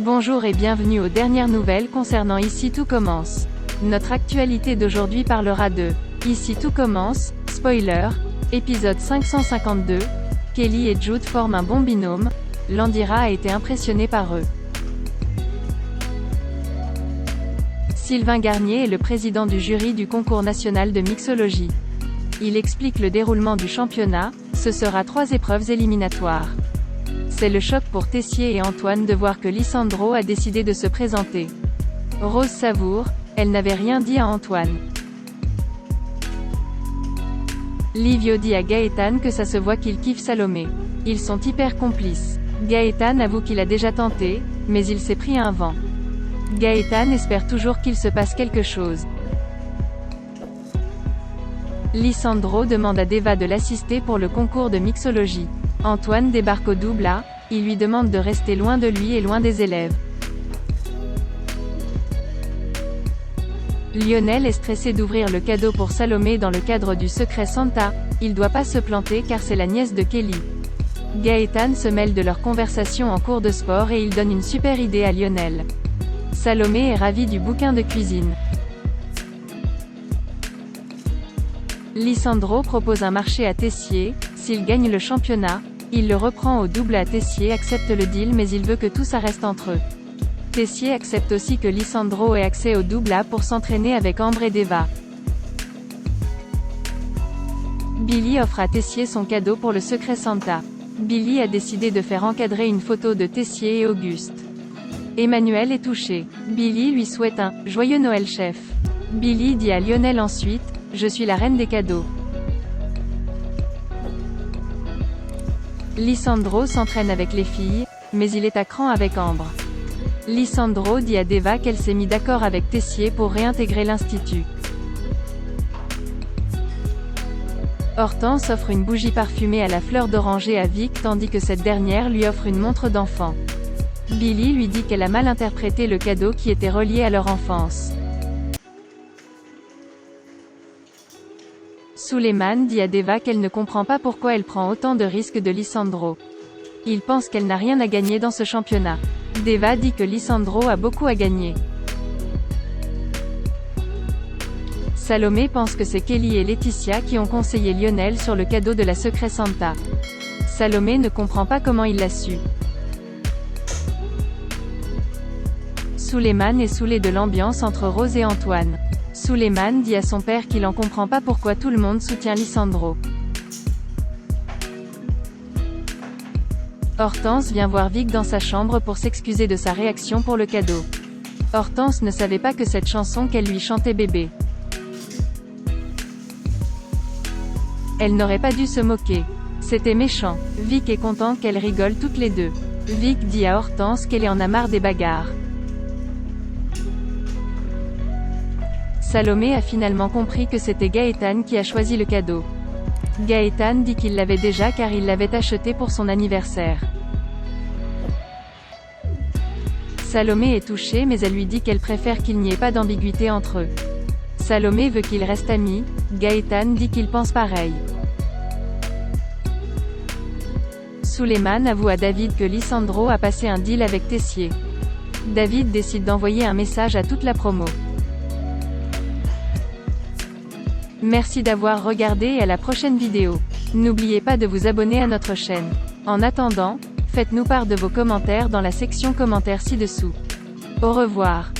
Bonjour et bienvenue aux dernières nouvelles concernant Ici tout commence. Notre actualité d'aujourd'hui parlera de Ici tout commence, spoiler, épisode 552, Kelly et Jude forment un bon binôme, Landira a été impressionné par eux. Sylvain Garnier est le président du jury du concours national de mixologie. Il explique le déroulement du championnat, ce sera 3 épreuves éliminatoires. C'est le choc pour Tessier et Antoine de voir que Lisandro a décidé de se présenter. Rose savoure, elle n'avait rien dit à Antoine. Livio dit à Gaëtan que ça se voit qu'il kiffe Salomé. Ils sont hyper complices. Gaëtan avoue qu'il a déjà tenté, mais il s'est pris un vent. Gaëtan espère toujours qu'il se passe quelque chose. Lisandro demande à Deva de l'assister pour le concours de mixologie. Antoine débarque au double A, il lui demande de rester loin de lui et loin des élèves. Lionel est stressé d'ouvrir le cadeau pour Salomé dans le cadre du secret Santa, il doit pas se planter car c'est la nièce de Kelly. Gaëtan se mêle de leur conversation en cours de sport et il donne une super idée à Lionel. Salomé est ravie du bouquin de cuisine. Lisandro propose un marché à Tessier, s'il gagne le championnat, il le reprend au double A. Tessier accepte le deal mais il veut que tout ça reste entre eux. Tessier accepte aussi que Lisandro ait accès au double A pour s'entraîner avec Ambre et Deva. Billy offre à Tessier son cadeau pour le secret Santa. Billy a décidé de faire encadrer une photo de Tessier et Auguste. Emmanuel est touché. Billy lui souhaite un « Joyeux Noël chef ». Billy dit à Lionel ensuite « Je suis la reine des cadeaux ». Lisandro s'entraîne avec les filles, mais il est à cran avec Ambre. Lisandro dit à Deva qu'elle s'est mis d'accord avec Tessier pour réintégrer l'institut. Hortense offre une bougie parfumée à la fleur d'oranger à Vic tandis que cette dernière lui offre une montre d'enfant. Billy lui dit qu'elle a mal interprété le cadeau qui était relié à leur enfance. Suleiman dit à Deva qu'elle ne comprend pas pourquoi elle prend autant de risques de Lisandro. Il pense qu'elle n'a rien à gagner dans ce championnat. Deva dit que Lisandro a beaucoup à gagner. Salomé pense que c'est Kelly et Laetitia qui ont conseillé Lionel sur le cadeau de la secret Santa. Salomé ne comprend pas comment il l'a su. Suleiman est saoulé de l'ambiance entre Rose et Antoine. Suleiman dit à son père qu'il en comprend pas pourquoi tout le monde soutient Lisandro. Hortense vient voir Vic dans sa chambre pour s'excuser de sa réaction pour le cadeau. Hortense ne savait pas que cette chanson qu'elle lui chantait bébé. Elle n'aurait pas dû se moquer. C'était méchant. Vic est content qu'elles rigolent toutes les deux. Vic dit à Hortense qu'elle en a marre des bagarres. Salomé a finalement compris que c'était Gaëtan qui a choisi le cadeau. Gaëtan dit qu'il l'avait déjà car il l'avait acheté pour son anniversaire. Salomé est touchée mais elle lui dit qu'elle préfère qu'il n'y ait pas d'ambiguïté entre eux. Salomé veut qu'ils restent amis, Gaëtan dit qu'il pense pareil. Suleiman avoue à David que Lisandro a passé un deal avec Tessier. David décide d'envoyer un message à toute la promo. Merci d'avoir regardé et à la prochaine vidéo. N'oubliez pas de vous abonner à notre chaîne. En attendant, faites-nous part de vos commentaires dans la section commentaires ci-dessous. Au revoir.